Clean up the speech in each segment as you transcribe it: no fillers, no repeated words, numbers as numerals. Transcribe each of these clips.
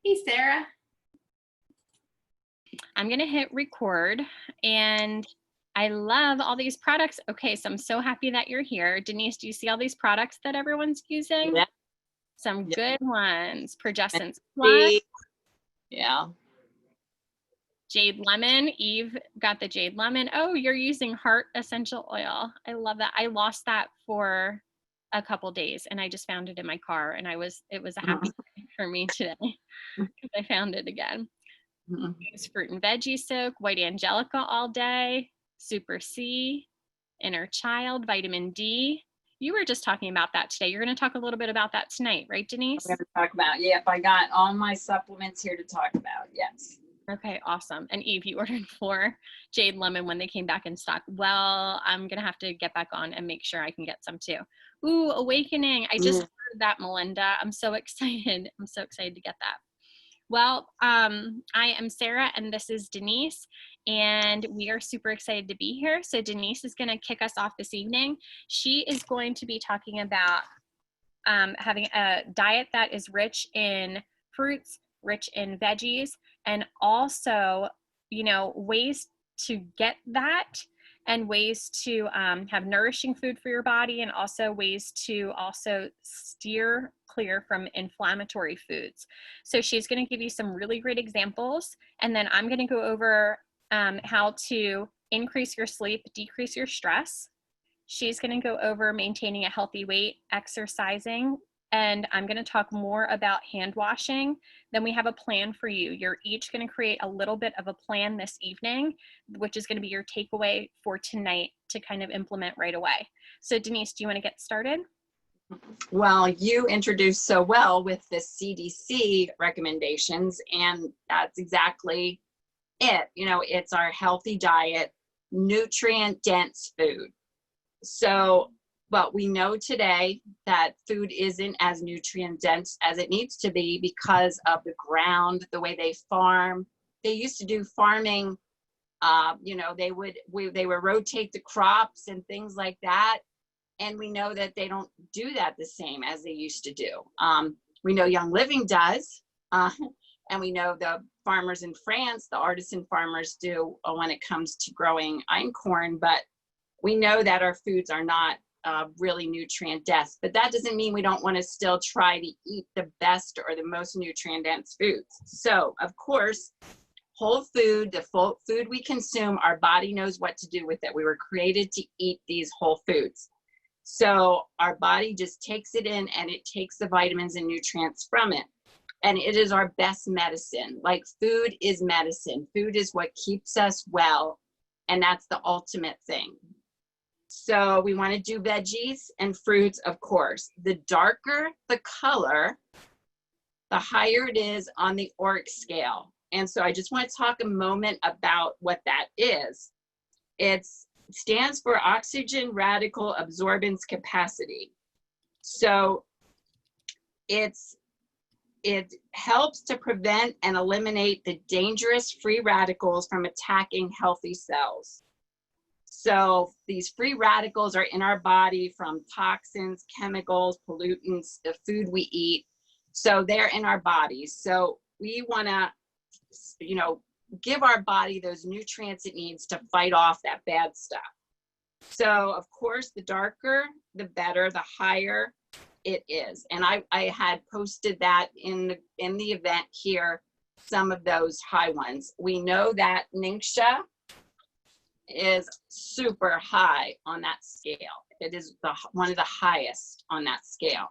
Hey, Sarah. I'm going to hit record, and I love all these products. Okay, so I'm so happy that you're here. Denise, do you see all these products that everyone's using? Yeah. Some Yeah. good ones. Progestins Plus, Yeah. Jade Lemon. Eve got the Jade Lemon. Oh, you're using Heart Essential Oil. I love that. I lost that for a couple days, and I just found it in my car, and it was a happy day for me today because I found it again. Use fruit and veggie soak, white angelica all day, super C, inner child, vitamin D. You were just talking about that today. You're going to talk a little bit about that tonight, right, Denise? We're going to talk about, yep, I got all my supplements here to talk about, yes. Okay, awesome. And Eve, you ordered 4 Jade Lemon when they came back in stock. Well, I'm going to have to get back on and make sure I can get some too. Ooh, Awakening. I just heard that, Melinda. I'm so excited. I'm so excited to get that. Well, I am Sarah and this is Denise, and we are super excited to be here. So Denise is going to kick us off this evening. She is going to be talking about having a diet that is rich in fruits, rich in veggies, and also, ways to get that and ways to have nourishing food for your body, and also ways to also steer clear from inflammatory foods. So she's going to give you some really great examples, and then I'm going to go over how to increase your sleep, decrease your stress. She's going to go over maintaining a healthy weight, exercising, and I'm going to talk more about hand washing. Then we have a plan for you. You're each going to create a little bit of a plan this evening, which is going to be your takeaway for tonight to kind of implement right away. So Denise, do you want to get started? Well, you introduced so well with the CDC recommendations, and that's exactly it. It's our healthy diet, nutrient-dense food. So, but we know today that food isn't as nutrient dense as it needs to be because of the ground, the way they farm. They used to do farming, they would rotate the crops and things like that. And we know that they don't do that the same as they used to do. We know Young Living does, and we know the farmers in France, the artisan farmers do when it comes to growing einkorn, but we know that our foods are not really nutrient dense, but that doesn't mean we don't want to still try to eat the best or the most nutrient dense foods. So of course, whole food, the full food we consume, our body knows what to do with it. We were created to eat these whole foods. So our body just takes it in and it takes the vitamins and nutrients from it. And it is our best medicine. Like food is medicine. Food is what keeps us well. And that's the ultimate thing. So we want to do veggies and fruits, of course. The darker the color, the higher it is on the ORAC scale. And so I just want to talk a moment about what that is. It stands for oxygen radical absorbance capacity. So it helps to prevent and eliminate the dangerous free radicals from attacking healthy cells. So these free radicals are in our body from toxins, chemicals, pollutants, the food we eat. So they're in our bodies. So we want to, give our body those nutrients it needs to fight off that bad stuff. So of course, the darker, the better, the higher it is. And I had posted that in the event here, some of those high ones. We know that Ningxia is super high on that scale. It is one of the highest on that scale.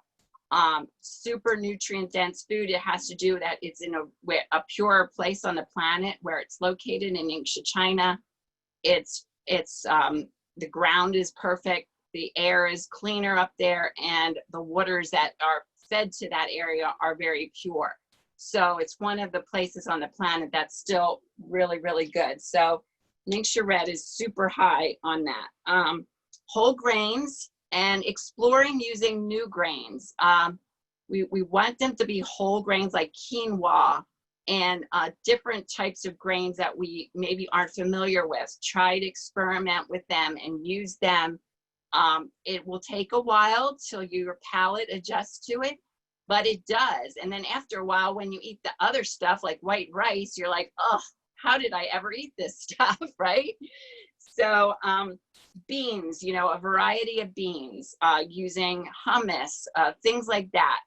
Super nutrient dense food. It has to do that it's in a pure place on the planet where it's located in Ningxia, China. It's the ground is perfect. The air is cleaner up there, and the waters that are fed to that area are very pure. So it's one of the places on the planet that's still really, really good. So Ningxia Red is super high on that. Whole grains and exploring using new grains. We want them to be whole grains like quinoa and different types of grains that we maybe aren't familiar with. Try to experiment with them and use them. It will take a while till your palate adjusts to it, but it does. And then after a while, when you eat the other stuff like white rice, you're like, oh, how did I ever eat this stuff? Right? So beans, you know, a variety of beans, using hummus, things like that,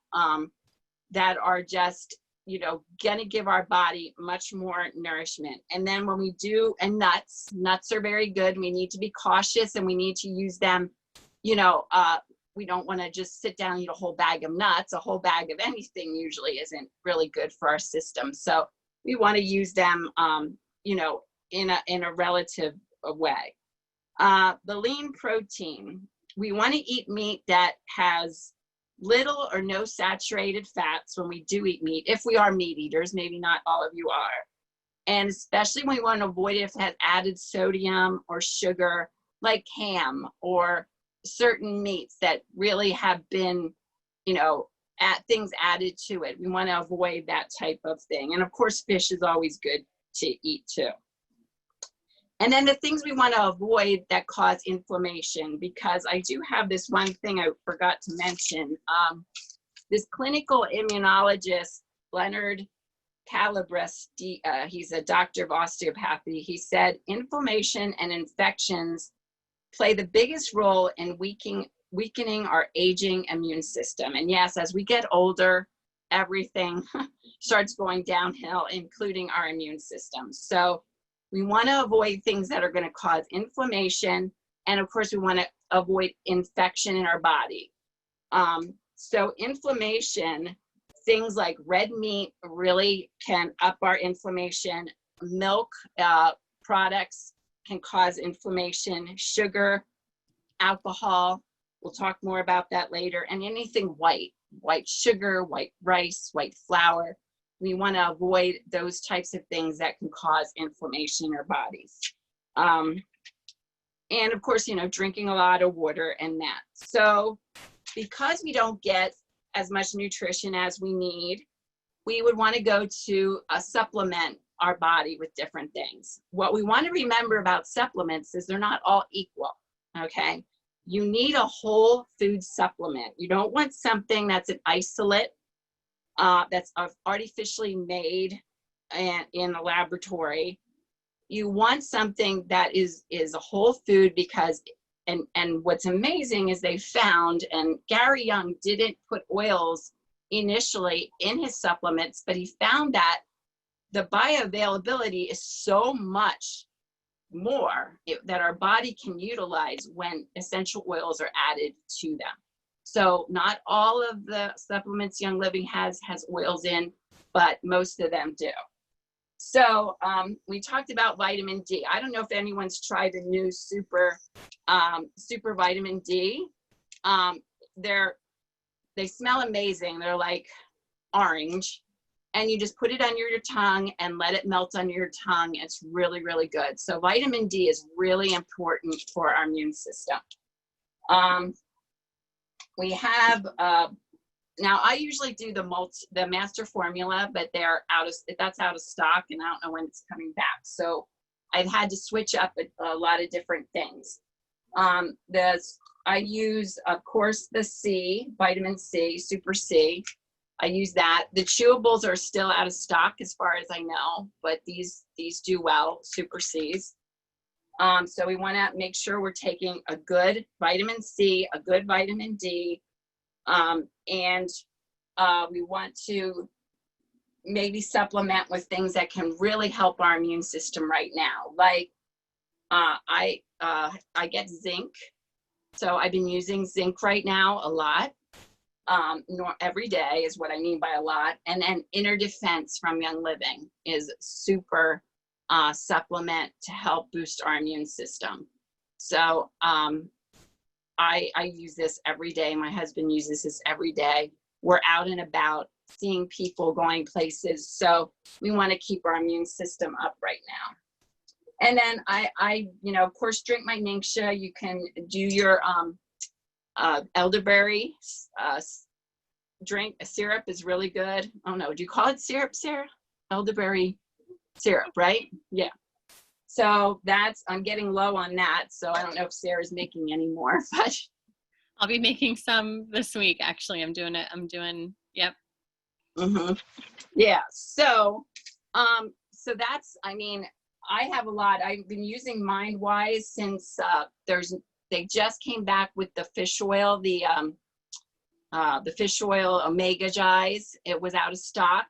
that are just, you know, gonna give our body much more nourishment. And then when we do, and nuts are very good. We need to be cautious, and we need to use them, you know, we don't want to just sit down and eat a whole bag of nuts. A whole bag of anything usually isn't really good for our system. So we want to use them, you know, in a relative way. The lean protein, we want to eat meat that has little or no saturated fats when we do eat meat, if we are meat eaters. Maybe not all of you are. And especially when we want to avoid it if it has added sodium or sugar, like ham or certain meats that really have been, you know, things added to it. We want to avoid that type of thing. And of course, fish is always good to eat too. And then the things we want to avoid that cause inflammation, because I do have this one thing I forgot to mention. This clinical immunologist, Leonard Calabrese, he's a doctor of osteopathy. He said inflammation and infections play the biggest role in weakening our aging immune system. And yes, as we get older, everything starts going downhill, including our immune system. So we want to avoid things that are going to cause inflammation. And of course, we want to avoid infection in our body. So inflammation, things like red meat really can up our inflammation. Milk products can cause inflammation. Sugar, alcohol, we'll talk more about that later. And anything white sugar, white rice, white flour. We want to avoid those types of things that can cause inflammation in our bodies. And of course, you know, drinking a lot of water and that. So because we don't get as much nutrition as we need, we would want to go to supplement our body with different things. What we want to remember about supplements is they're not all equal, okay? You need a whole food supplement. You don't want something that's an isolate, that's artificially made and in a laboratory. You want something that is a whole food, because and what's amazing is they found, and Gary Young didn't put oils initially in his supplements, but he found that the bioavailability is so much more that our body can utilize when essential oils are added to them. So not all of the supplements Young Living has oils in, but most of them do. So we talked about vitamin D. I don't know if anyone's tried the new super vitamin D. They smell amazing. They're like orange, and you just put it under your tongue and let it melt under your tongue. It's really, really good. So vitamin D is really important for our immune system. We have, now I usually do the master formula, but that's out of stock, and I don't know when it's coming back. So I've had to switch up a lot of different things. I use, of course, the vitamin C, Super C. I use that. The chewables are still out of stock as far as I know, but these do well, Super Cs. So we want to make sure we're taking a good vitamin C, a good vitamin D, and we want to maybe supplement with things that can really help our immune system right now. Like I get zinc, so I've been using zinc right now a lot. Every day is what I mean by a lot. And then Inner Defense from Young Living is super supplement to help boost our immune system. So I use this every day. My husband uses this every day. We're out and about, seeing people, going places. So we want to keep our immune system up right now. And then I of course, drink my Ningxia. You can do your elderberry drink. A syrup is really good. Oh no, do you call it syrup, Sarah? Elderberry syrup, right? Yeah. So I'm getting low on that. So I don't know if Sarah's making any more, but I'll be making some this week. Actually, I'm doing Yep. Mm-hmm. Yeah. So that's, I mean, I have a lot. I've been using MindWise since they just came back with the fish oil, the fish oil Omega Gies. It was out of stock.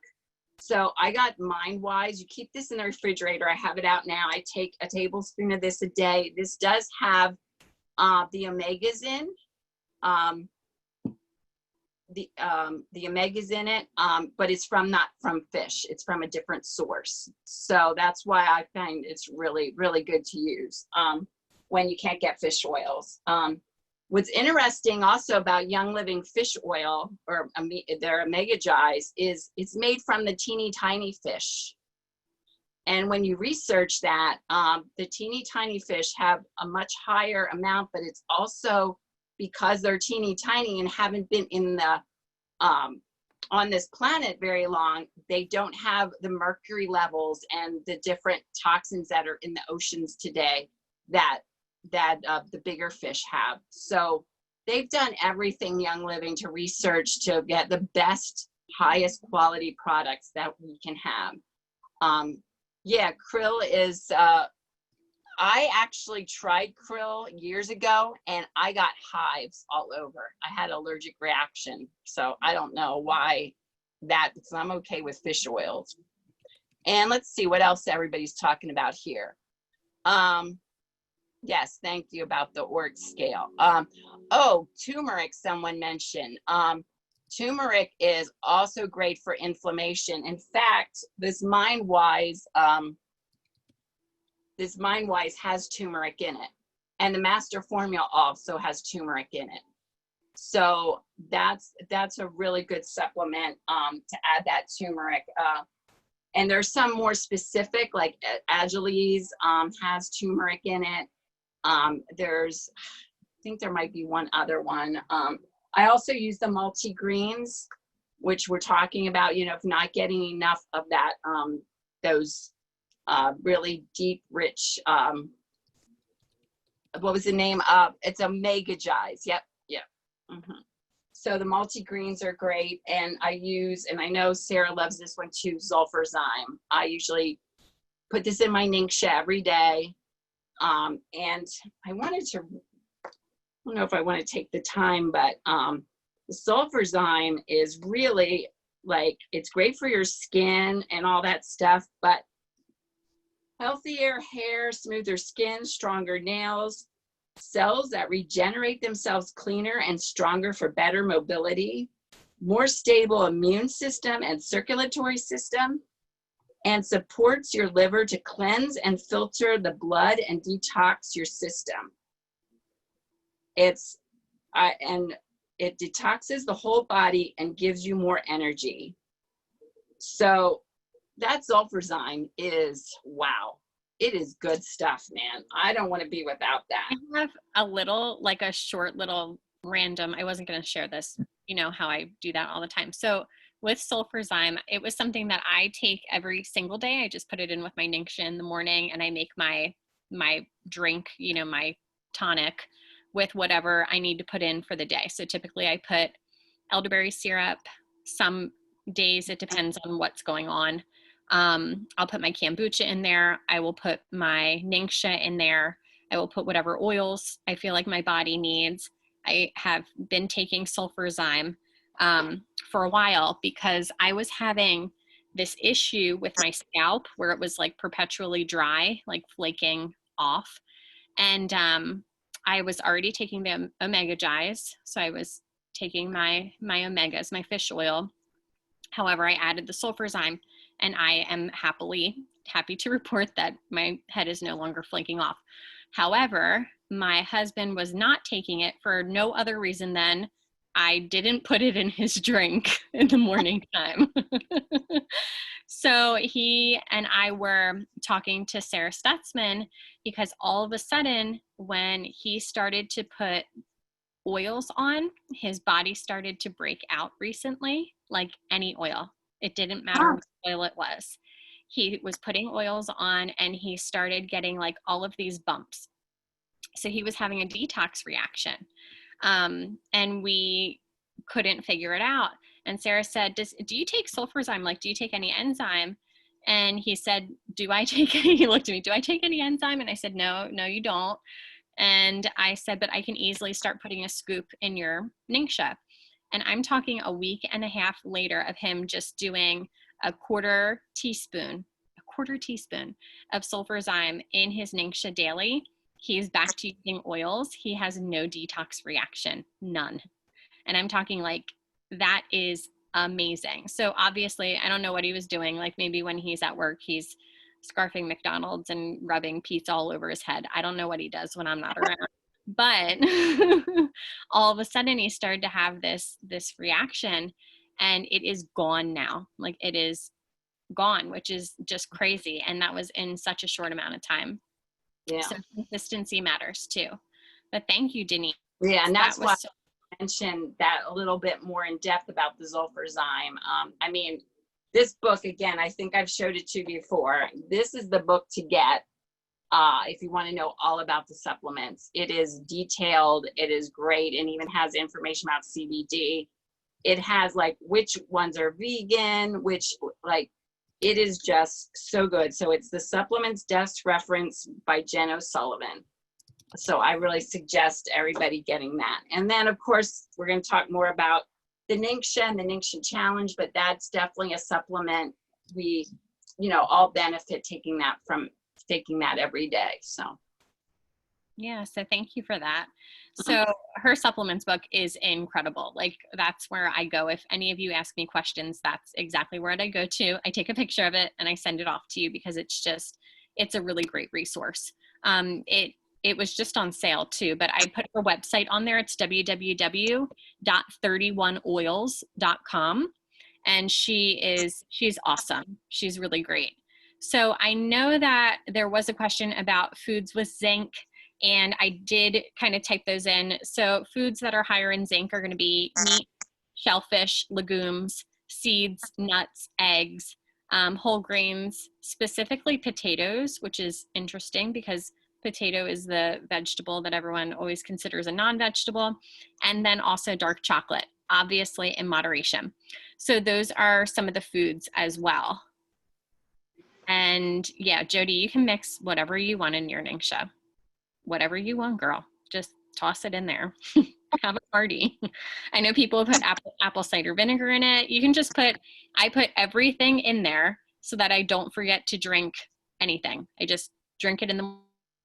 So I got MindWise. You keep this in the refrigerator. I have it out now. I take a tablespoon of this a day. This does have the omegas in. The omegas in it, but it's not from fish. It's from a different source. So that's why I find it's really, really good to use when you can't get fish oils. What's interesting also about Young Living fish oil, or their Omega Gies, is it's made from the teeny tiny fish. And when you research that, the teeny tiny fish have a much higher amount, but it's also because they're teeny tiny and haven't been in the on this planet very long, they don't have the mercury levels and the different toxins that are in the oceans today that the bigger fish have. So they've done everything, Young Living, to research to get the best, highest quality products that we can have. Yeah, krill is I actually tried krill years ago and I got hives all over. I had an allergic reaction. So I don't know why that, because I'm okay with fish oils. And let's see what else everybody's talking about here. Yes, thank you about the ORC scale. Oh, turmeric, someone mentioned. Turmeric is also great for inflammation. In fact, this MindWise has turmeric in it, and the master formula also has turmeric in it. So that's a really good supplement to add that turmeric. And there's some more specific, like Agiles has turmeric in it. I think there might be one other one. I also use the multi-greens, which we're talking about, you know, if not getting enough of that, those really deep, rich, what was the name of, it's Omega Gies. Yep. Mm-hmm. So the multi-greens are great. And I use, and I know Sarah loves this one too, Sulfurzyme. I usually put this in my Ningxia every day. And I wanted to, I don't know if I want to take the time, but the Sulfurzyme is really like, it's great for your skin and all that stuff, but healthier hair, smoother skin, stronger nails, cells that regenerate themselves cleaner and stronger for better mobility, more stable immune system and circulatory system, and supports your liver to cleanse and filter the blood and detox your system. And it detoxes the whole body and gives you more energy. So that Sulfurzyme is, wow, it is good stuff, man. I don't want to be without that. I have a little, like a short little random, I wasn't going to share this, you know how I do that all the time. So with Sulfurzyme, it was something that I take every single day. I just put it in with my Ningxia in the morning, and I make my drink, you know, my tonic with whatever I need to put in for the day. So typically I put elderberry syrup. Some days it depends on what's going on. I'll put my kombucha in there. I will put my Ningxia in there. I will put whatever oils I feel like my body needs. I have been taking Sulfurzyme for a while because I was having this issue with my scalp where it was like perpetually dry, like flaking off. And I was already taking the Omega Gies. So I was taking my omegas, my fish oil. However, I added the Sulfurzyme, and I am happy to report that my head is no longer flaking off. However, my husband was not taking it for no other reason than I didn't put it in his drink in the morning time. So he and I were talking to Sarah Stutzman because all of a sudden when he started to put oils on, his body started to break out recently, like any oil. It didn't matter what oil it was. He was putting oils on and he started getting like all of these bumps. So he was having a detox reaction. And we couldn't figure it out. And Sarah said, do you take sulfurzyme? Like, do you take any enzyme? And he said, do I take any, he looked at me, do I take any enzyme? And I said, no, you don't. And I said, but I can easily start putting a scoop in your Ningxia. And I'm talking a week and a half later of him just doing a quarter teaspoon of sulfurzyme in his Ningxia daily. He's back to using oils. He has no detox reaction, none. And I'm talking like, that is amazing. So obviously, I don't know what he was doing. Like maybe when he's at work, he's scarfing McDonald's and rubbing pizza all over his head. I don't know what he does when I'm not around. But all of a sudden he started to have this reaction, and it is gone now. Like it is gone, which is just crazy. And that was in such a short amount of time. Yeah. So consistency matters too. But thank you, Denise. Yeah, and that's why so I mentioned that a little bit more in depth about the sulfurzyme. I mean, this book, again, I think I've showed it to you before. This is the book to get if you want to know all about the supplements. It is detailed, it is great, and even has information about CBD. It has like which ones are vegan, which like, it is just so good. So it's the Supplements Desk Reference by Jen O'Sullivan. So I really suggest everybody getting that. And then of course, we're going to talk more about the Ningxia and the Ningxia Challenge, but that's definitely a supplement we, all benefit taking that every day. So. Yeah, so thank you for that. So her supplements book is incredible. Like that's where I go. If any of you ask me questions, that's exactly where I go to. I take a picture of it and I send it off to you because it's a really great resource. It was just on sale too, but I put her website on there. It's www.31oils.com. And she's awesome. She's really great. So I know that there was a question about foods with zinc, and I did kind of type those in. So foods that are higher in zinc are going to be meat, shellfish, legumes, seeds, nuts, eggs, whole grains, specifically potatoes, which is interesting because potato is the vegetable that everyone always considers a non-vegetable, and then also dark chocolate, obviously in moderation. So those are some of the foods as well. And yeah, Jody, you can mix whatever you want in your Ningxia. Whatever you want, girl. Just toss it in there. Have a party. I know people put apple cider vinegar in it. You can just I put everything in there so that I don't forget to drink anything. I just drink it in the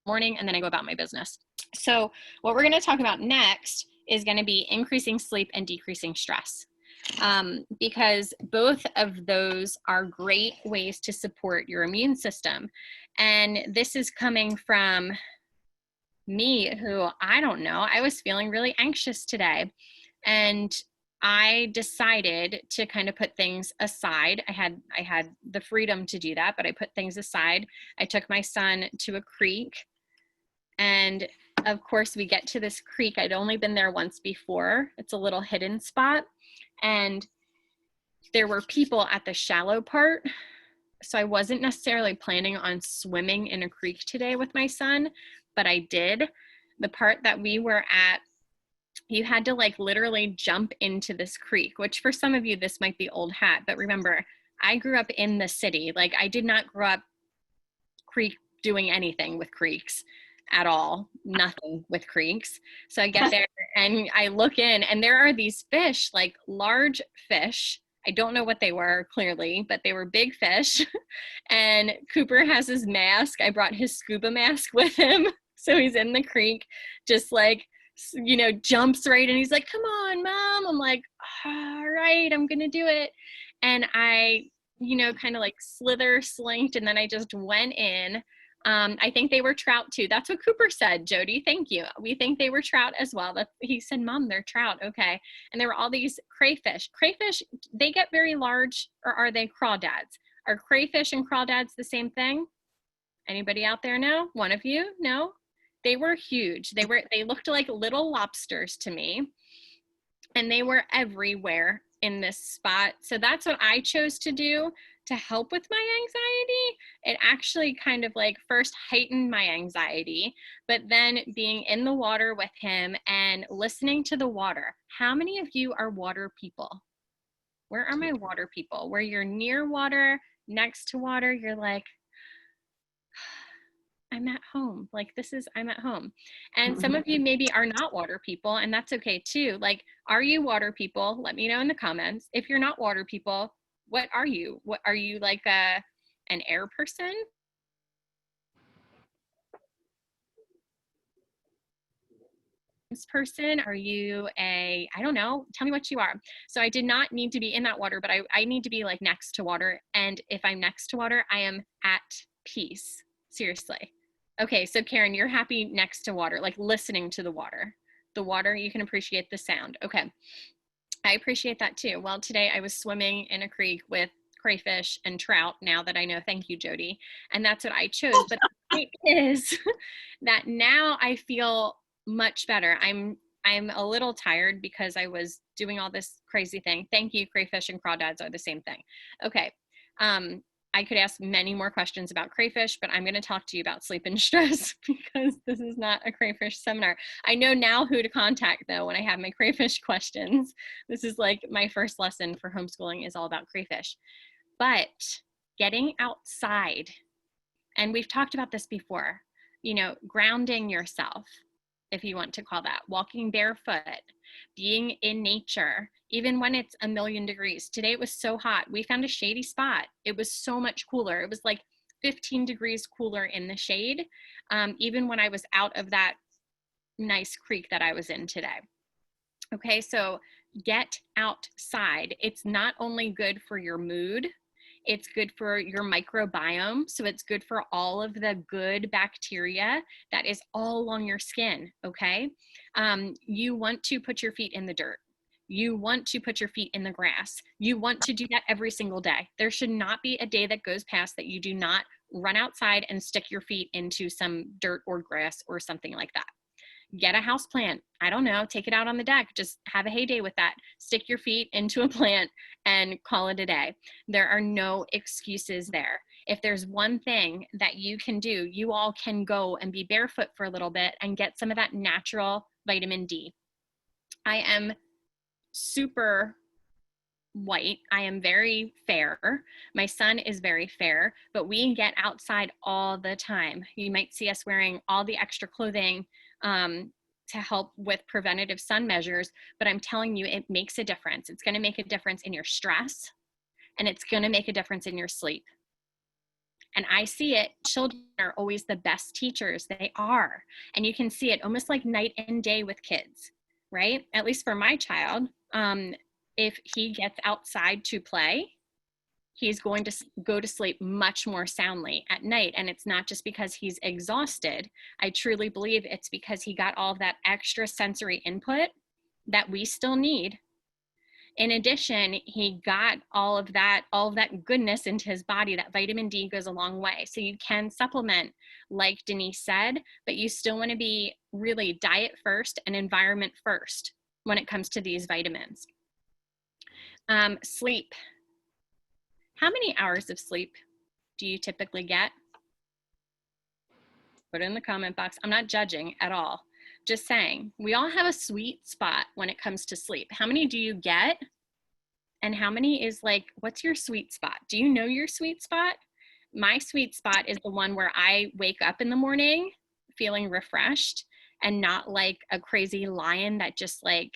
morning and then I go about my business. So what we're going to talk about next is going to be increasing sleep and decreasing stress. Because both of those are great ways to support your immune system. And this is coming from me, who, I don't know, I was feeling really anxious today. And I decided to kind of put things aside. I had the freedom to do that, but I put things aside. I took my son to a creek, and of course we get to this creek. I'd only been there once before. It's a little hidden spot, and there were people at the shallow part. So I wasn't necessarily planning on swimming in a creek today with my son, but I did. The part that we were at, you had to like literally jump into this creek, which for some of you, this might be old hat, but remember, I grew up in the city. Like I did not grow up doing anything with creeks at all, nothing with creeks. So I get there and I look in, and there are these fish, like large fish. I don't know what they were clearly, but they were big fish. And Cooper has his mask. I brought his scuba mask with him. So he's in the creek, just like, jumps right in. He's like, come on, Mom. I'm like, all right, I'm going to do it. And I, kind of like slinked, and then I just went in. I think they were trout too. That's what Cooper said, Jody. Thank you. We think they were trout as well. He said, Mom, they're trout. Okay. And there were all these crayfish. Crayfish, they get very large, or are they crawdads? Are crayfish and crawdads the same thing? Anybody out there know? One of you? No? They were huge. They looked like little lobsters to me, and they were everywhere in this spot. So that's what I chose to do to help with my anxiety. It actually kind of like first heightened my anxiety, but then being in the water with him and listening to the water. How many of you are water people? Where are my water people? Where you're near water, next to water, you're like, I'm at home. Like I'm at home. And some of you maybe are not water people, and that's okay too. Like, are you water people? Let me know in the comments. If you're not water people, what are you? What are you, like an air person? Person? Are you I don't know, tell me what you are. So I did not need to be in that water, but I need to be like next to water. And if I'm next to water, I am at peace. Seriously. Okay, so Karen, you're happy next to water, like listening to the water. The water, you can appreciate the sound. Okay, I appreciate that too. Well, today I was swimming in a creek with crayfish and trout, now that I know. Thank you, Jody. And that's what I chose. But the point is that now I feel much better. I'm a little tired because I was doing all this crazy thing. Thank you. Crayfish and crawdads are the same thing. Okay. I could ask many more questions about crayfish, but I'm going to talk to you about sleep and stress because this is not a crayfish seminar. I know now who to contact though when I have my crayfish questions. This is like my first lesson for homeschooling is all about crayfish. But getting outside, and we've talked about this before, you know, grounding yourself, if you want to call that, walking barefoot, being in nature, even when it's a million degrees. Today it was so hot. We found a shady spot. It was so much cooler. It was like 15 degrees cooler in the shade, even when I was out of that nice creek that I was in today. Okay, so get outside. It's not only good for your mood, it's good for your microbiome. So it's good for all of the good bacteria that is all along your skin, okay? You want to put your feet in the dirt. You want to put your feet in the grass. You want to do that every single day. There should not be a day that goes past that you do not run outside and stick your feet into some dirt or grass or something like that. Get a house plant. I don't know, take it out on the deck. Just have a heyday with that. Stick your feet into a plant and call it a day. There are no excuses there. If there's one thing that you can do, you all can go and be barefoot for a little bit and get some of that natural vitamin D. I am super white. I am very fair. My son is very fair, but we get outside all the time. You might see us wearing all the extra clothing to help with preventative sun measures, but I'm telling you, it makes a difference. It's going to make a difference in your stress, and it's going to make a difference in your sleep. And I see it. Children are always the best teachers. They are. And you can see it almost like night and day with kids, right? At least for my child, if he gets outside to play, he's going to go to sleep much more soundly at night. And it's not just because he's exhausted. I truly believe it's because he got all of that extra sensory input that we still need. In addition, he got all of that goodness into his body. That vitamin D goes a long way. So you can supplement, like Denise said, but you still want to be really diet first and environment first when it comes to these vitamins. Sleep. How many hours of sleep do you typically get? Put it in the comment box. I'm not judging at all. Just saying, we all have a sweet spot when it comes to sleep. How many do you get? And how many is like, what's your sweet spot? Do you know your sweet spot? My sweet spot is the one where I wake up in the morning feeling refreshed and not like a crazy lion that just like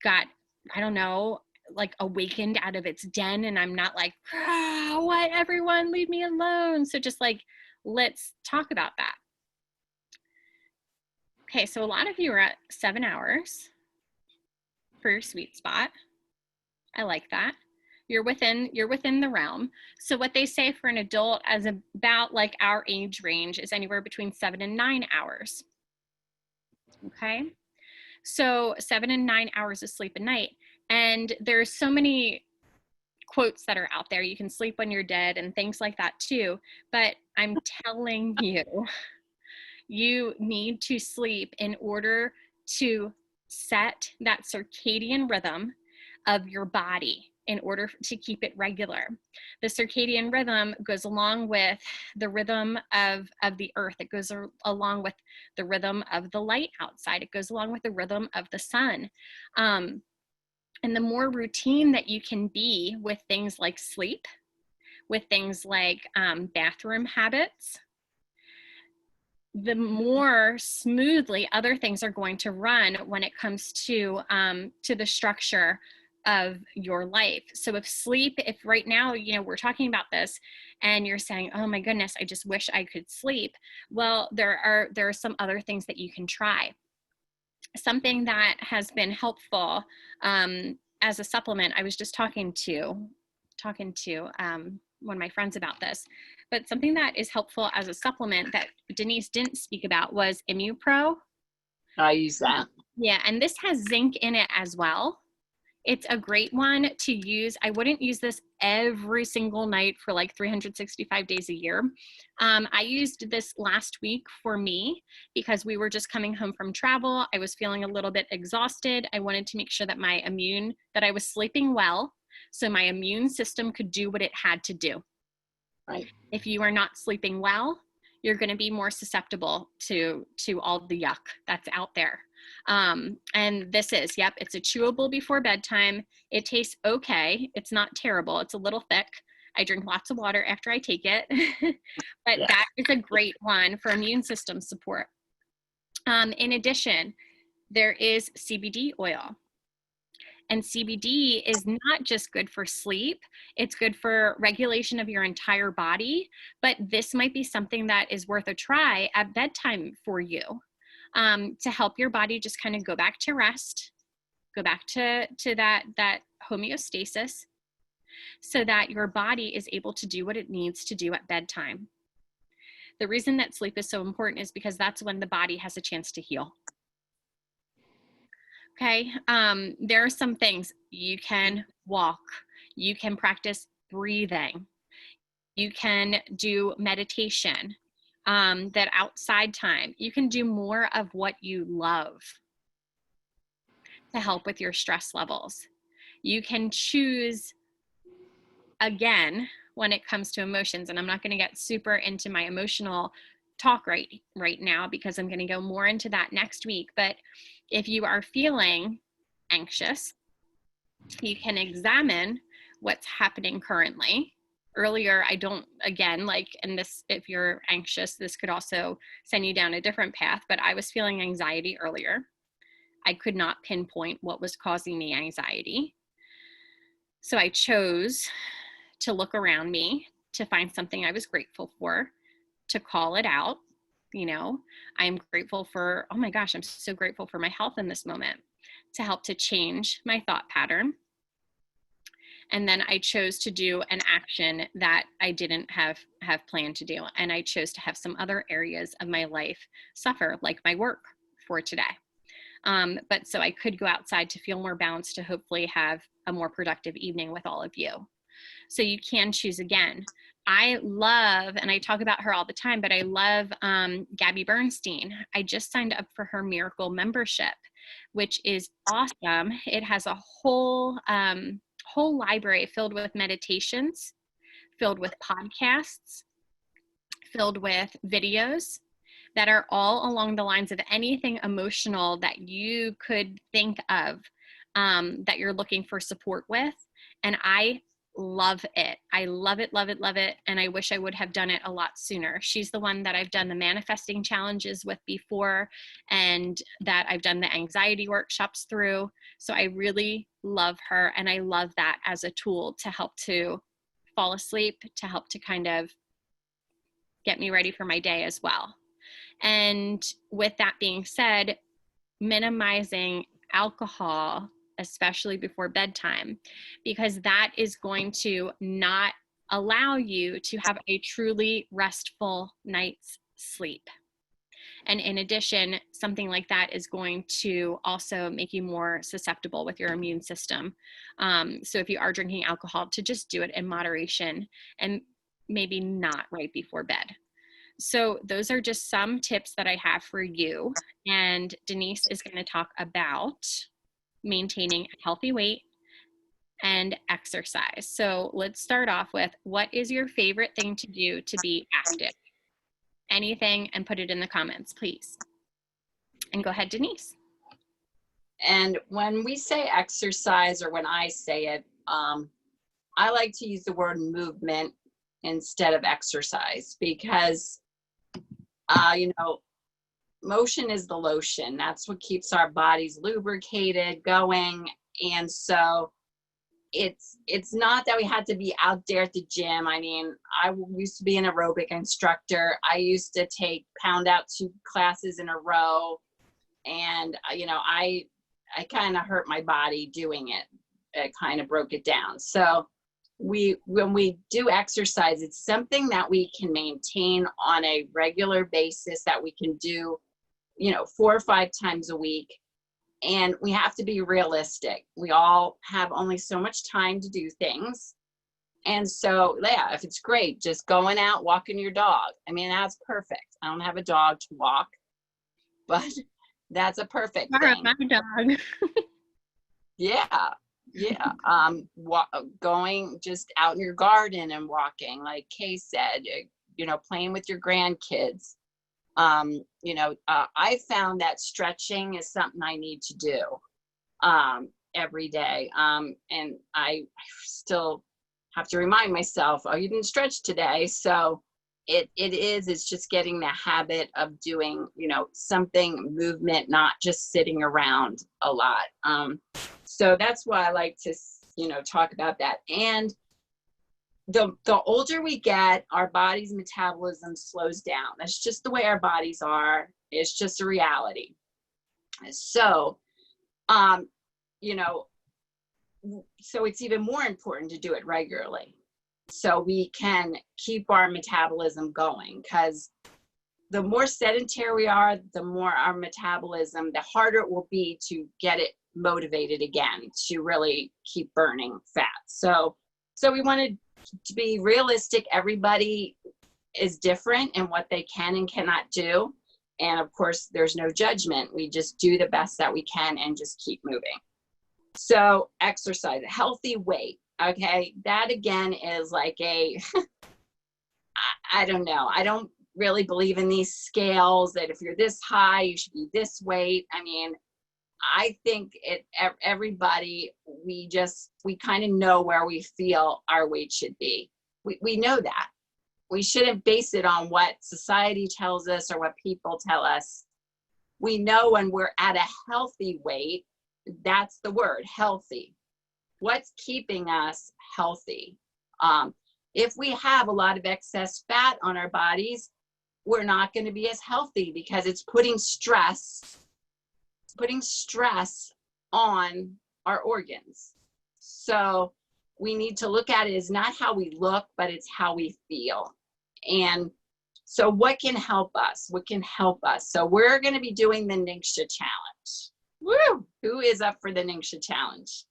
got, I don't know, like awakened out of its den, and I'm not like, what, everyone leave me alone. So just like, let's talk about that. Okay, so a lot of you are at 7 hours for your sweet spot. I like that. You're within the realm. So what they say for an adult as about like our age range is anywhere between 7 and 9 hours. Okay, so 7 and 9 hours of sleep a night. And there's so many quotes that are out there. You can sleep when you're dead and things like that too. But I'm telling you, you need to sleep in order to set that circadian rhythm of your body in order to keep it regular. The circadian rhythm goes along with the rhythm of the earth. It goes along with the rhythm of the light outside. It goes along with the rhythm of the sun. And the more routine that you can be with things like sleep, with things like bathroom habits, the more smoothly other things are going to run when it comes to the structure of your life. So if sleep, if right now, you know, we're talking about this and you're saying, oh my goodness, I just wish I could sleep. Well, there are some other things that you can try. Something that has been helpful as a supplement, I was just talking to one of my friends about this, but something that is helpful as a supplement that Denise didn't speak about was ImmuPro. I use that. Yeah, and this has zinc in it as well. It's a great one to use. I wouldn't use this every single night for like 365 days a year. I used this last week for me because we were just coming home from travel. I was feeling a little bit exhausted. I wanted to make sure that that I was sleeping well so my immune system could do what it had to do. Right. If you are not sleeping well, you're going to be more susceptible to all the yuck that's out there. And this is, yep, it's a chewable before bedtime. It tastes okay. It's not terrible. It's a little thick. I drink lots of water after I take it, but Yeah. that is a great one for immune system support. In addition, there is CBD oil. And CBD is not just good for sleep, it's good for regulation of your entire body, but this might be something that is worth a try at bedtime for you, to help your body just kind of go back to rest, go back to that homeostasis, so that your body is able to do what it needs to do at bedtime. The reason that sleep is so important is because that's when the body has a chance to heal. Okay, there are some things. You can walk, you can practice breathing, you can do meditation, that outside time. You can do more of what you love to help with your stress levels. You can choose, again, when it comes to emotions, and I'm not going to get super into my emotional talk right now because I'm going to go more into that next week. But if you are feeling anxious, you can examine what's happening currently. Earlier, I don't, again, like, and this, if you're anxious, this could also send you down a different path, but I was feeling anxiety earlier. I could not pinpoint what was causing me anxiety. So I chose to look around me to find something I was grateful for, to call it out. You know, I'm grateful for, oh my gosh, I'm so grateful for my health in this moment, to help to change my thought pattern. And then I chose to do an action that I didn't have planned to do. And I chose to have some other areas of my life suffer, like my work for today. But so I could go outside to feel more balanced, to hopefully have a more productive evening with all of you. So you can choose again. I love, and I talk about her all the time, but I love Gabby Bernstein. I just signed up for her Miracle membership, which is awesome. It has a whole library filled with meditations, filled with podcasts, filled with videos that are all along the lines of anything emotional that you could think of, that you're looking for support with. And I love it. I love it, love it, love it. And I wish I would have done it a lot sooner. She's the one that I've done the manifesting challenges with before, and that I've done the anxiety workshops through. So I really love her. And I love that as a tool to help to fall asleep, to help to kind of get me ready for my day as well. And with that being said, minimizing alcohol, especially before bedtime, because that is going to not allow you to have a truly restful night's sleep. And in addition, something like that is going to also make you more susceptible with your immune system. So if you are drinking alcohol, to just do it in moderation and maybe not right before bed. So those are just some tips that I have for you. And Denise is going to talk about maintaining a healthy weight and exercise. So let's start off with, what is your favorite thing to do to be active? Anything, and put it in the comments, please. And go ahead, Denise. And when we say exercise, or when I say it, I like to use the word movement instead of exercise, because, you know, motion is the lotion. That's what keeps our bodies lubricated, going. And so it's not that we had to be out there at the gym. I mean, I used to be an aerobic instructor. I used to take pound out 2 classes in a row, and you know, I kind of hurt my body doing it. It kind of broke it down. So when we do exercise, it's something that we can maintain on a regular basis, that we can do, you know, 4 or 5 times a week. And we have to be realistic. We all have only so much time to do things. And so, yeah, if it's great, just going out, walking your dog. I mean, that's perfect. I don't have a dog to walk, but that's a perfect thing. My dog. Yeah. Yeah. Going just out in your garden and walking, like Kay said, you know, playing with your grandkids. You know, I found that stretching is something I need to do every day. And I still have to remind myself, oh, you didn't stretch today. So it's just getting the habit of doing, you know, something, movement, not just sitting around a lot. So that's why I like to, you know, talk about that. And the older we get, our body's metabolism slows down. That's just the way our bodies are. It's just a reality. So, you know, so it's even more important to do it regularly, so we can keep our metabolism going, because the more sedentary we are, the more our metabolism, the harder it will be to get it motivated again to really keep burning fat. So we wanted to be realistic. Everybody is different in what they can and cannot do. And of course, there's no judgment. We just do the best that we can and just keep moving. So exercise, healthy weight. Okay. That again is like a, I don't know. I don't really believe in these scales that if you're this high, you should be this weight. I mean, I think everybody, we kind of know where we feel our weight should be. We know that. We shouldn't base it on what society tells us or what people tell us. We know when we're at a healthy weight, that's the word, healthy. What's keeping us healthy? If we have a lot of excess fat on our bodies, we're not going to be as healthy, because it's putting stress on our organs. So we need to look at it as not how we look, but it's how we feel. And so what can help us? What can help us? So we're going to be doing the Ningxia challenge. Woo! Who is up for the Ningxia challenge?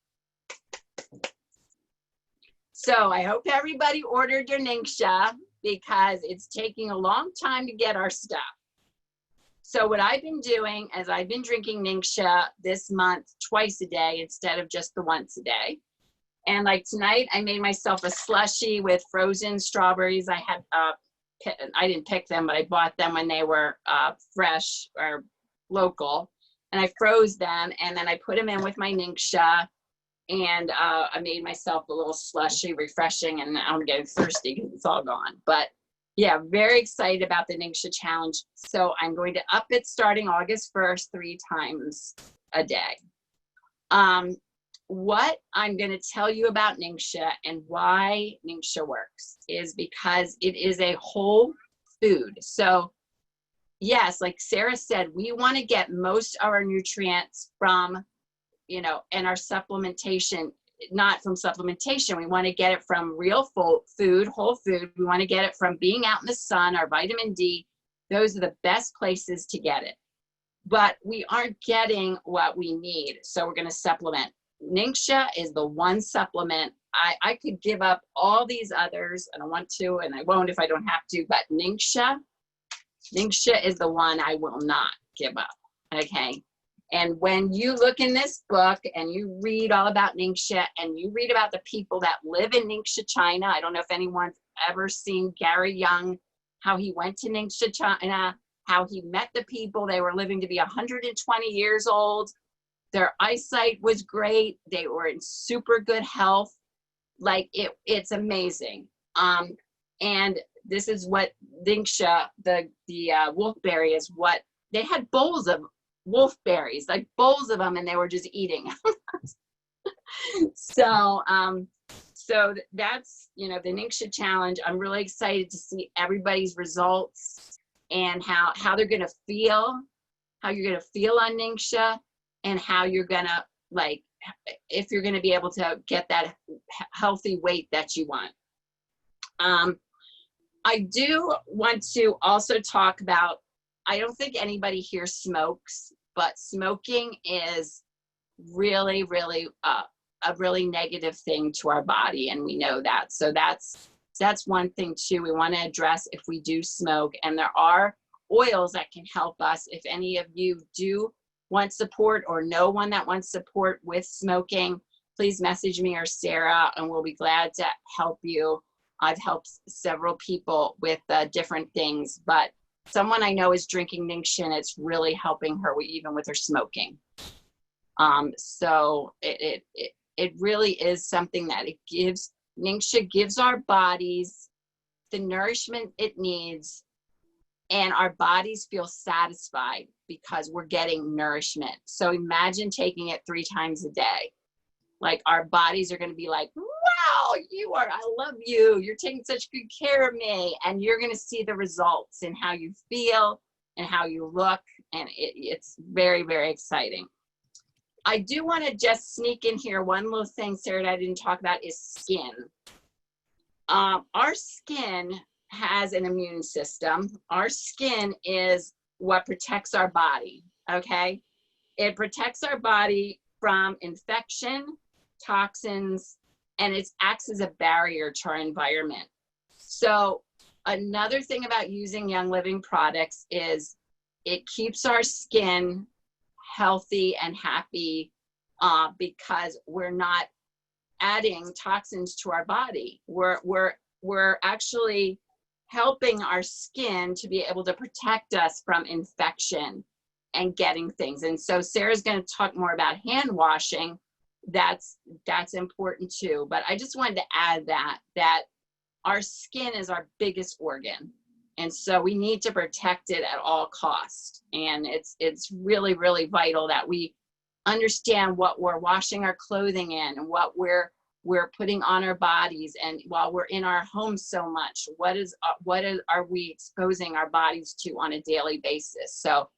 So I hope everybody ordered your Ningxia, because it's taking a long time to get our stuff. So what I've been doing is I've been drinking Ningxia this month twice a day instead of just the once a day. And like tonight, I made myself a slushie with frozen strawberries. I didn't pick them, but I bought them when they were fresh or local. And I froze them, and then I put them in with my Ningxia. And I made myself a little slushy, refreshing, and I'm getting thirsty because it's all gone. But yeah, very excited about the Ningxia challenge. So I'm going to up it starting August 1st, 3 times a day. What I'm going to tell you about Ningxia and why Ningxia works is because it is a whole food. So yes, like Sarah said, we want to get most of our nutrients from, you know, and our supplementation, not from supplementation. We want to get it from real food, whole food. We want to get it from being out in the sun, our vitamin D. Those are the best places to get it. But we aren't getting what we need, so we're going to supplement. Ningxia is the one supplement. I could give up all these others. I don't want to, and I won't if I don't have to, but Ningxia is the one I will not give up, okay? And when you look in this book and you read all about Ningxia and you read about the people that live in Ningxia, China, I don't know if anyone's ever seen Gary Young, how he went to Ningxia, China, how he met the people. They were living to be 120 years old. Their eyesight was great. They were in super good health. Like it's amazing. And this is what Ningxia, the wolfberry, is what they had bowls of wolfberries, like bowls of them, and they were just eating. So, so that's, you know, the Ningxia challenge. I'm really excited to see everybody's results and how they're going to feel, how you're going to feel on Ningxia, and how you're going to, like, if you're going to be able to get that healthy weight that you want. I do want to also talk about, I don't think anybody here smokes, but smoking is really, really a really negative thing to our body, and we know that. So that's one thing too we want to address if we do smoke. And there are oils that can help us. If any of you do want support or know one that wants support with smoking, please message me or Sarah, and we'll be glad to help you. I've helped several people with different things, but someone I know is drinking Ningxia, and it's really helping her even with her smoking. So it really is something that it gives. Ningxia gives our bodies the nourishment it needs, and our bodies feel satisfied because we're getting nourishment. So imagine taking it 3 times a day. Like, our bodies are going to be like, wow, I love you. You're taking such good care of me. And you're going to see the results in how you feel and how you look. And it's very, very exciting. I do want to just sneak in here. One little thing, Sarah, that I didn't talk about is skin. Our skin has an immune system. Our skin is what protects our body, okay? It protects our body from infection, toxins, and it acts as a barrier to our environment. So another thing about using Young Living products is it keeps our skin healthy and happy, because we're not adding toxins to our body. We're actually helping our skin to be able to protect us from infection and getting things. And so Sarah's going to talk more about hand washing. That's important too. But I just wanted to add that our skin is our biggest organ. And so we need to protect it at all costs. And it's really, really vital that we understand what we're washing our clothing in and what we're putting on our bodies. And while we're in our homes so much, what are we exposing our bodies to on a daily basis? So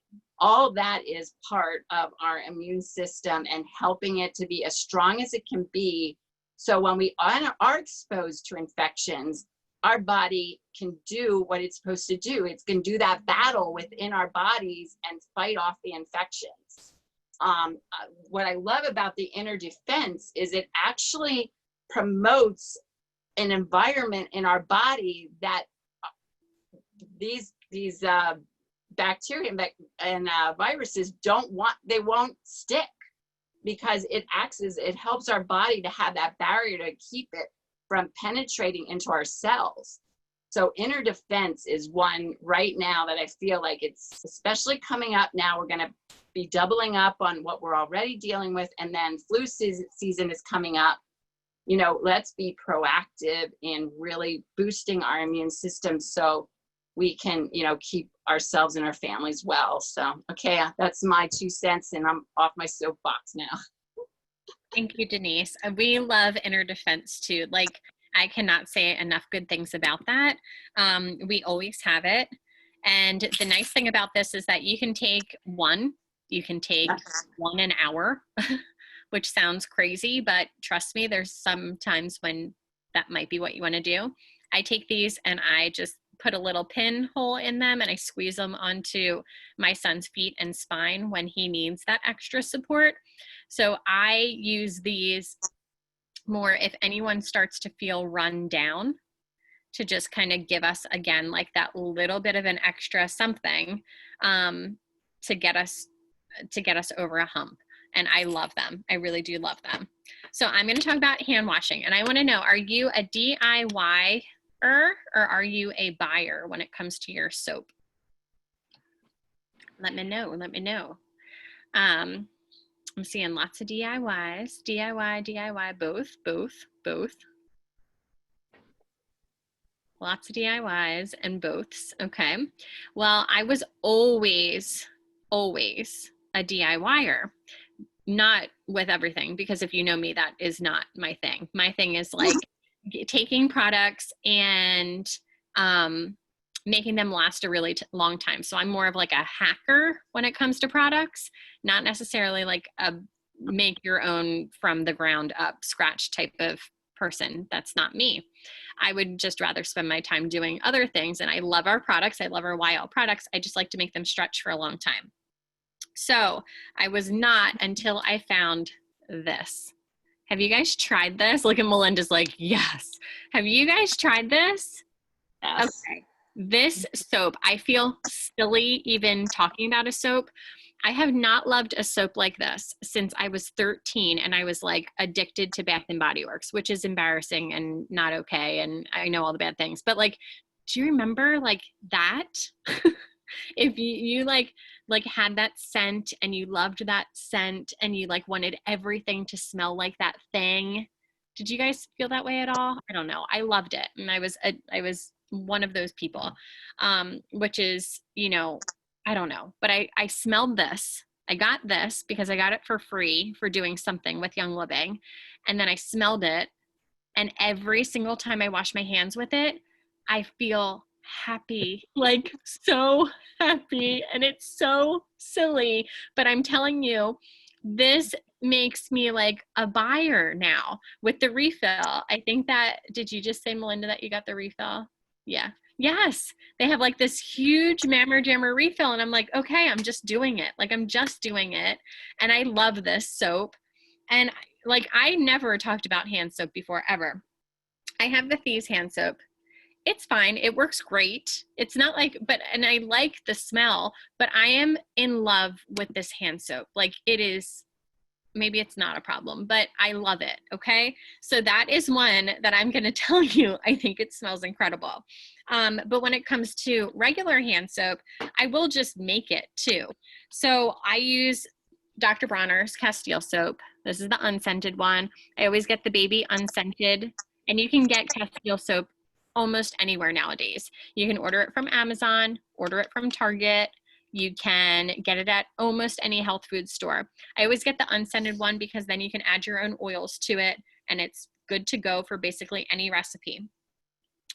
all that is part of our immune system and helping it to be as strong as it can be. So when we are exposed to infections, our body can do what it's supposed to do. It can do that battle within our bodies and fight off the infections. What I love about the inner defense is it actually promotes an environment in our body that these bacteria and viruses won't stick, because it helps our body to have that barrier to keep it from penetrating into our cells. So inner defense is one right now that I feel like it's especially coming up now. We're going to be doubling up on what we're already dealing with, and then flu season is coming up. You know, let's be proactive in really boosting our immune system so we can, you know, keep ourselves and our families well. So, okay, that's my 2 cents, and I'm off my soapbox now. Thank you, Denise. We love inner defense too. Like, I cannot say enough good things about that. We always have it. And the nice thing about this is that you can take one an hour, which sounds crazy, but trust me, there's some times when that might be what you want to do. I take these and I just put a little pinhole in them and I squeeze them onto my son's feet and spine when he needs that extra support. So I use these more if anyone starts to feel run down, to just kind of give us, again, like that little bit of an extra something to get us over a hump. And I love them. I really do love them. So I'm going to talk about hand washing. And I want to know, are you a DIY-er or are you a buyer when it comes to your soap? Let me know. I'm seeing lots of DIYs, DIY, both. Lots of DIYs and boths. Okay. Well, I was always a DIYer, not with everything, because if you know me, that is not my thing. My thing is like taking products and making them last a really long time. So I'm more of like a hacker when it comes to products, not necessarily like a make your own from the ground up scratch type of person. That's not me. I would just rather spend my time doing other things. And I love our products. I love our YL products. I just like to make them stretch for a long time. So I was not until I found this. Have you guys tried this? Look at Melinda's like, yes. Have you guys tried this? Yes. Okay. This soap, I feel silly even talking about a soap. I have not loved a soap like this since I was 13 and I was like addicted to Bath and Body Works, which is embarrassing and not okay. And I know all the bad things, but like, do you remember like that? If you like had that scent and you loved that scent and you like wanted everything to smell like that thing. Did you guys feel that way at all? I don't know. I loved it. And I was one of those people, which is, you know, I don't know, but I smelled this. I got this because I got it for free for doing something with Young Living. And then I smelled it. And every single time I wash my hands with it, I feel happy, like so happy. And it's so silly, but I'm telling you, this makes me like a buyer now with the refill. I think that, did you just say, Melinda, that you got the refill? Yeah. Yes. They have like this huge Mammer Jammer refill. And I'm like, okay, I'm just doing it. Like, I'm just doing it. And I love this soap. And like, I never talked about hand soap before, ever. I have the Thieves hand soap. It's fine. It works great. It's not like, and I like the smell, but I am in love with this hand soap. Like, it is, maybe it's not a problem, but I love it. Okay. So that is one that I'm going to tell you, I think it smells incredible. But when it comes to regular hand soap, I will just make it too. So I use Dr. Bronner's Castile soap. This is the unscented one. I always get the baby unscented, and you can get Castile soap almost anywhere nowadays. You can order it from Amazon, order it from Target. You can get it at almost any health food store. I always get the unscented one because then you can add your own oils to it and it's good to go for basically any recipe.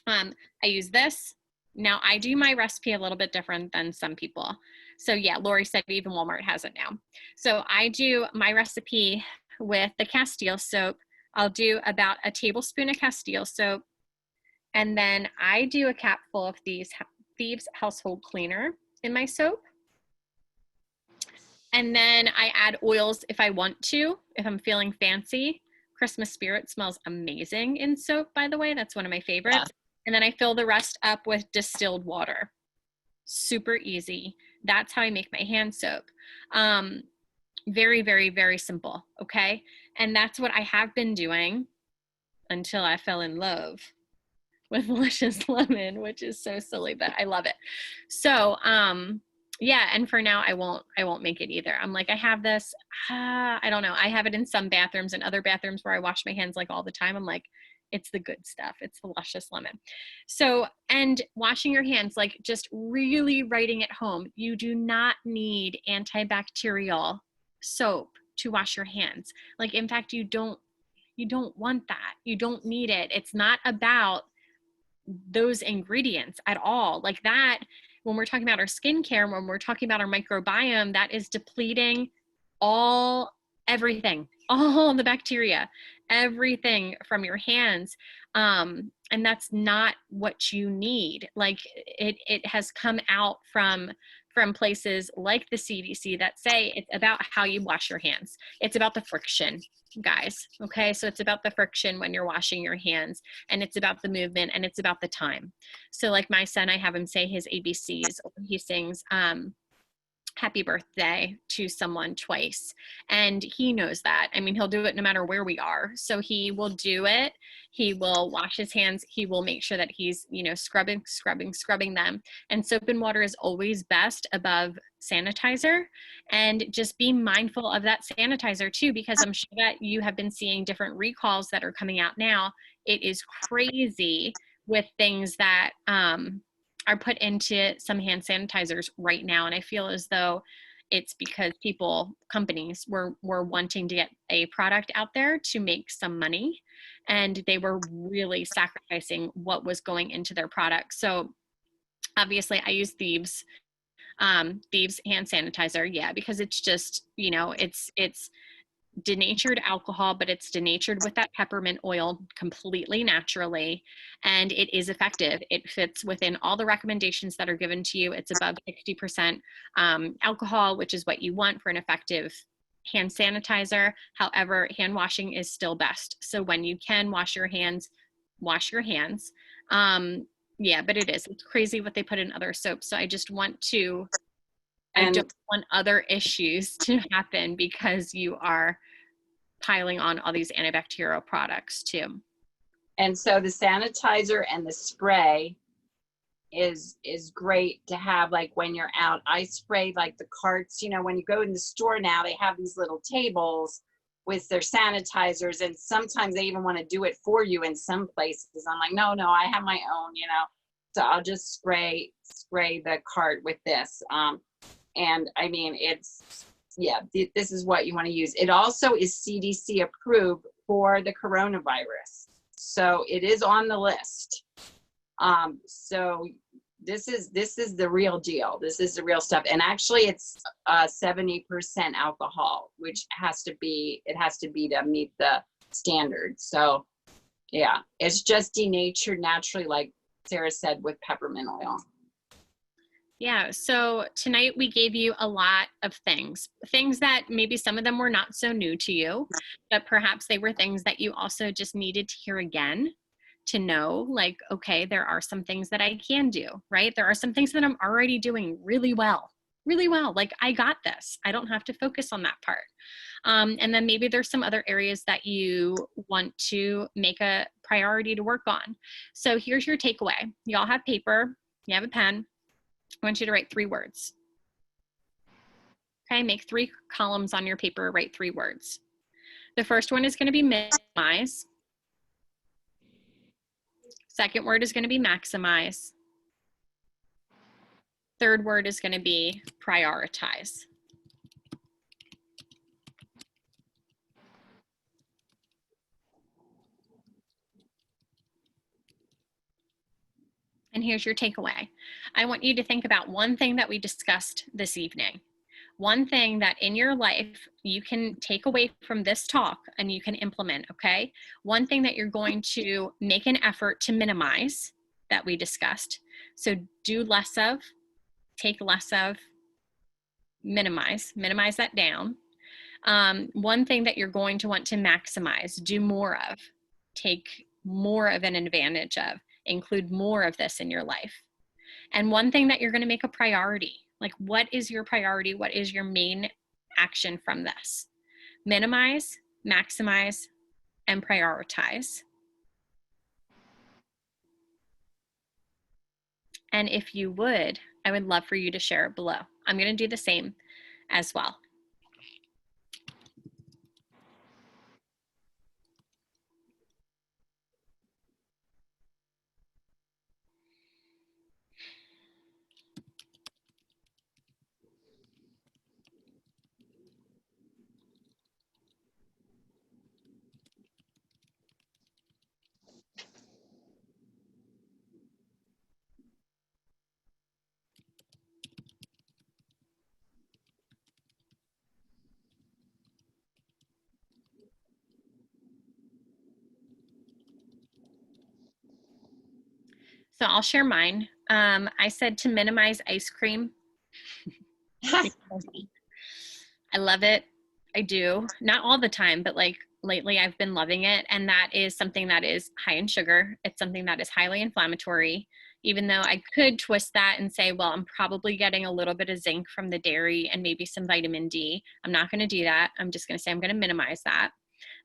I use this. Now I do my recipe a little bit different than some people. So yeah, Lori said even Walmart has it now. So I do my recipe with the Castile soap. I'll do about a tablespoon of Castile soap. And then I do a capful of Thieves Household Cleaner in my soap. And then I add oils if I want to, if I'm feeling fancy. Christmas Spirit smells amazing in soap, by the way. That's one of my favorites. Yeah. And then I fill the rest up with distilled water. Super easy. That's how I make my hand soap. Very, very, very simple. Okay. And that's what I have been doing until I fell in love with Luscious Lemon, which is so silly, but I love it. So, yeah. And for now, I won't make it either. I'm like, I have this, I don't know. I have it in some bathrooms and other bathrooms where I wash my hands like all the time. I'm like, it's the good stuff. It's the Luscious Lemon. So, and washing your hands, like just really writing it home. You do not need antibacterial soap to wash your hands. Like, in fact, you don't want that. You don't need it. It's not about those ingredients at all. Like that, when we're talking about our skincare, when we're talking about our microbiome, that is depleting everything, all the bacteria, everything from your hands. And that's not what you need. Like it has come out from places like the CDC that say it's about how you wash your hands. It's about the friction, guys. Okay. So it's about the friction when you're washing your hands, and it's about the movement, and it's about the time. So like my son, I have him say his ABCs. He sings, happy birthday to someone twice. And he knows that. I mean, he'll do it no matter where we are. So he will do it. He will wash his hands. He will make sure that he's, you know, scrubbing them. And soap and water is always best above sanitizer. And just be mindful of that sanitizer too, because I'm sure that you have been seeing different recalls that are coming out now. It is crazy with things that, are put into some hand sanitizers right now. And I feel as though it's because companies were wanting to get a product out there to make some money, and they were really sacrificing what was going into their product. So obviously I use Thieves hand sanitizer. Yeah, because it's just, you know, it's denatured alcohol, but it's denatured with that peppermint oil completely naturally, and it is effective. It fits within all the recommendations that are given to you. It's above 60% alcohol, which is what you want for an effective hand sanitizer. However, hand washing is still best. So when you can wash your hands, wash your hands. Yeah, but it's crazy what they put in other soaps. So I don't want other issues to happen because you are piling on all these antibacterial products too. And so the sanitizer and the spray is great to have, like when you're out. I spray like the carts, you know, when you go in the store now, they have these little tables with their sanitizers, and sometimes they even want to do it for you in some places. I'm like, no, I have my own, you know. So I'll just spray the cart with this. And I mean, this is what you want to use. It also is CDC approved for the coronavirus. So it is on the list. So this is the real deal. This is the real stuff. And actually it's 70% alcohol, which it has to be to meet the standards. So yeah, it's just denatured naturally, like Sarah said, with peppermint oil. Yeah, so tonight we gave you a lot of things that maybe some of them were not so new to you, but perhaps they were things that you also just needed to hear again to know, like, okay, there are some things that I can do, right? There are some things that I'm already doing really well. Like, I got this. I don't have to focus on that part. And then maybe there's some other areas that you want to make a priority to work on. So here's your takeaway. You all have paper, you have a pen. I want you to write 3 words. Okay, make 3 columns on your paper, write 3 words. The first one is going to be minimize. Second word is going to be maximize. Third word is going to be prioritize. And here's your takeaway. I want you to think about one thing that we discussed this evening. One thing that in your life you can take away from this talk and you can implement, okay? One thing that you're going to make an effort to minimize that we discussed. So do less of, take less of, minimize that down. One thing that you're going to want to maximize, do more of, take more of an advantage of, include more of this in your life. And one thing that you're going to make a priority, like what is your priority? What is your main action from this? Minimize, maximize, and prioritize. And if you would, I would love for you to share it below. I'm going to do the same as well. So I'll share mine. I said to minimize ice cream. I love it. I do. Not all the time, but like lately I've been loving it. And that is something that is high in sugar. It's something that is highly inflammatory. even though I could twist that and say, well, I'm probably getting a little bit of zinc from the dairy and maybe some vitamin D. I'm not going to do that. I'm just going to say I'm going to minimize that.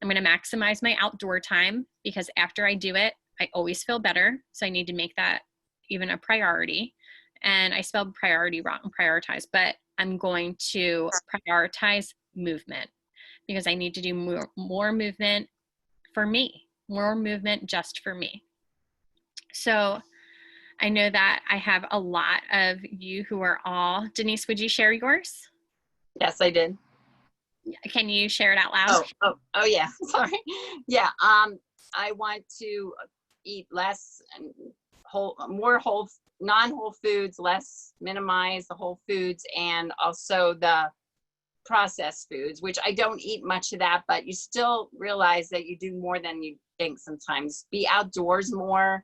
I'm going to maximize my outdoor time, because after I do it, I always feel better. So I need to make that even a priority. And I spelled priority wrong, prioritize, but I'm going to prioritize movement, because I need to do more movement for me, more movement just for me. So I know that I have a lot of you who are all, Denise, would you share yours? Yes, I did. Can you share it out loud? Oh yeah. Sorry. Yeah. I want to eat less and more non-whole foods, less, minimize the whole foods, and also the processed foods, which I don't eat much of that, but you still realize that you do more than you think sometimes. Be outdoors more.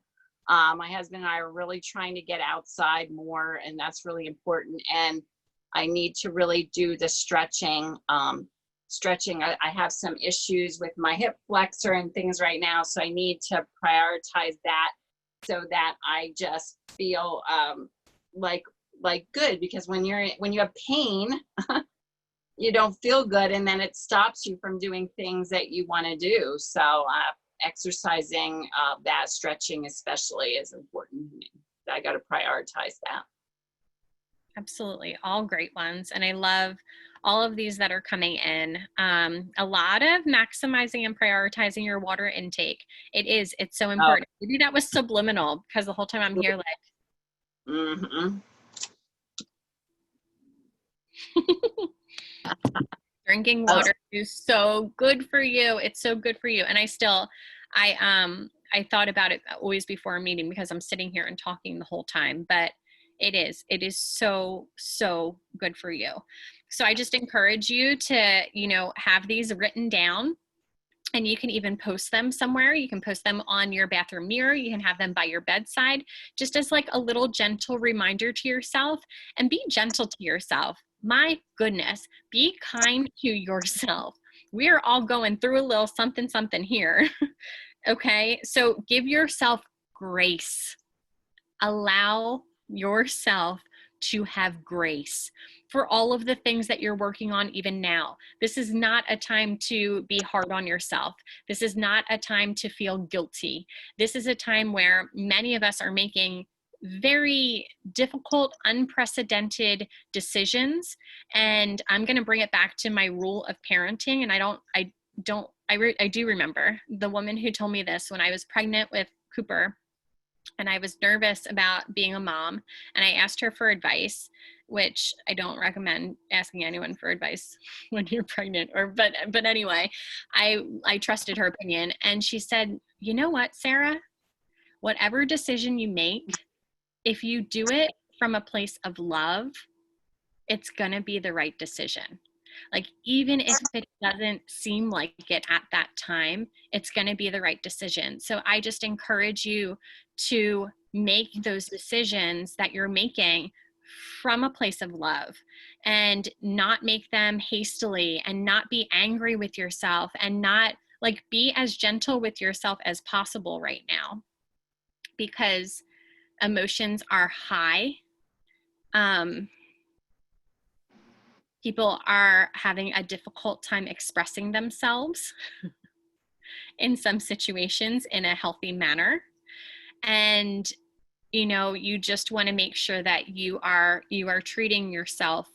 My husband and I are really trying to get outside more, and that's really important. And I need to really do the stretching. I have some issues with my hip flexor and things right now, so I need to prioritize that so that I just feel like good, because when you have pain, you don't feel good, and then it stops you from doing things that you want to do. So exercising, that stretching especially is important. I got to prioritize that. Absolutely. All great ones. And I love all of these that are coming in. A lot of maximizing and prioritizing your water intake. It's so important. Maybe that was subliminal, because the whole time I'm here like, Mm-hmm. drinking water is so good for you. It's so good for you. And I thought about it always before a meeting, because I'm sitting here and talking the whole time, but it is so, so good for you. So I just encourage you to, have these written down, and you can even post them somewhere. You can post them on your bathroom mirror. You can have them by your bedside, just as like a little gentle reminder to yourself. And be gentle to yourself. My goodness, be kind to yourself. We are all going through a little something, something here. Okay. So give yourself grace. Allow yourself to have grace for all of the things that you're working on even now. This is not a time to be hard on yourself. This is not a time to feel guilty. This is a time where many of us are making very difficult, unprecedented decisions. And I'm going to bring it back to my rule of parenting. And I do remember the woman who told me this when I was pregnant with Cooper, and I was nervous about being a mom, and I asked her for advice, which I don't recommend asking anyone for advice when you're pregnant, but anyway, I trusted her opinion, and she said, "You know what, Sarah? Whatever decision you make, if you do it from a place of love, it's going to be the right decision. Like, even if it doesn't seem like it at that time, it's going to be the right decision." So I just encourage you to make those decisions that you're making from a place of love, and not make them hastily, and not be angry with yourself, and not be as gentle with yourself as possible right now, because emotions are high. People are having a difficult time expressing themselves in some situations in a healthy manner. And, you just want to make sure that you are treating yourself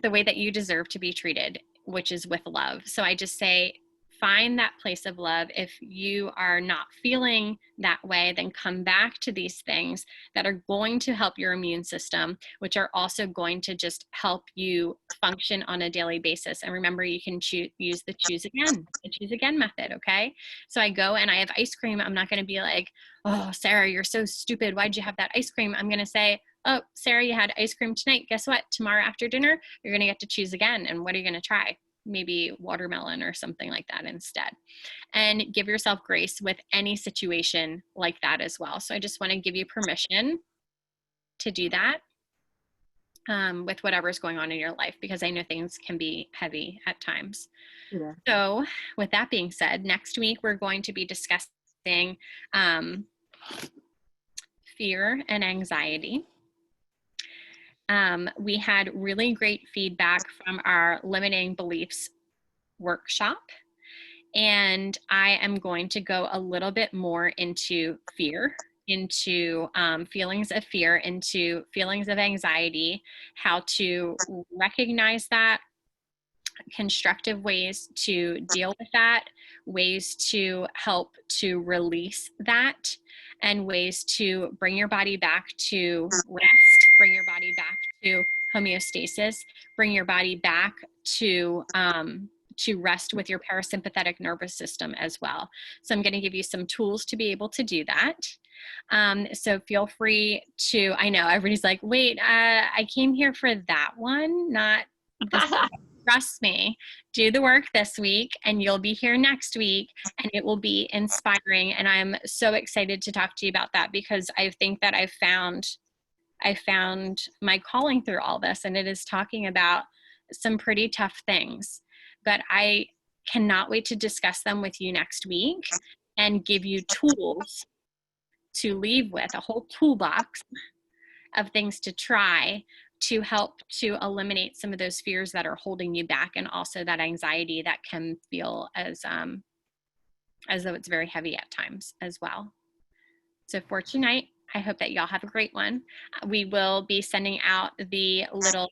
the way that you deserve to be treated, which is with love. So I just say, find that place of love. If you are not feeling that way, then come back to these things that are going to help your immune system, which are also going to just help you function on a daily basis. And remember, you can use the choose again method. Okay. So I go and I have ice cream. I'm not going to be like, "Oh, Sarah, you're so stupid. Why'd you have that ice cream?" I'm going to say, "Oh, Sarah, you had ice cream tonight. Guess what? Tomorrow after dinner, you're going to get to choose again. And what are you going to try? Maybe watermelon or something like that instead." And give yourself grace with any situation like that as well. So I just want to give you permission to do that with whatever's going on in your life, because I know things can be heavy at times. Yeah. So with that being said, next week we're going to be discussing fear and anxiety. We had really great feedback from our limiting beliefs workshop. And I am going to go a little bit more into fear, into feelings of fear, into feelings of anxiety, how to recognize that, constructive ways to deal with that, ways to help to release that, and ways to bring your body back to rest, bring your body back to homeostasis, bring your body back to rest with your parasympathetic nervous system as well. So I'm going to give you some tools to be able to do that. So feel free to, I know everybody's like, wait, I came here for that one, not this. Trust me, do the work this week and you'll be here next week and it will be inspiring. And I'm so excited to talk to you about that because I think that I found my calling through all this, and it is talking about some pretty tough things, but I cannot wait to discuss them with you next week and give you tools to leave with, a whole toolbox of things to try to help to eliminate some of those fears that are holding you back, and also that anxiety that can feel as though it's very heavy at times as well. So for tonight, I hope that y'all have a great one. We will be sending out the little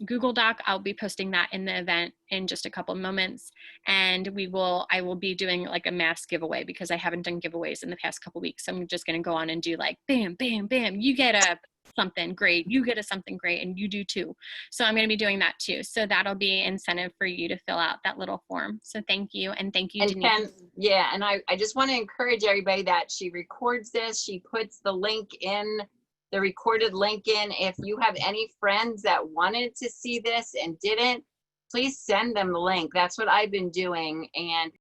Google Doc. I'll be posting that in the event in just a couple moments. And I will be doing like a mass giveaway because I haven't done giveaways in the past couple weeks. So I'm just going to go on and do like, bam, bam, bam. You get a something great, you get a something great, and you do too. So I'm going to be doing that too. So that'll be incentive for you to fill out that little form. So thank you. And thank you, Denise. And I just want to encourage everybody that she records this. She puts the link in, the recorded link in. If you have any friends that wanted to see this and didn't, please send them the link. That's what I've been doing. And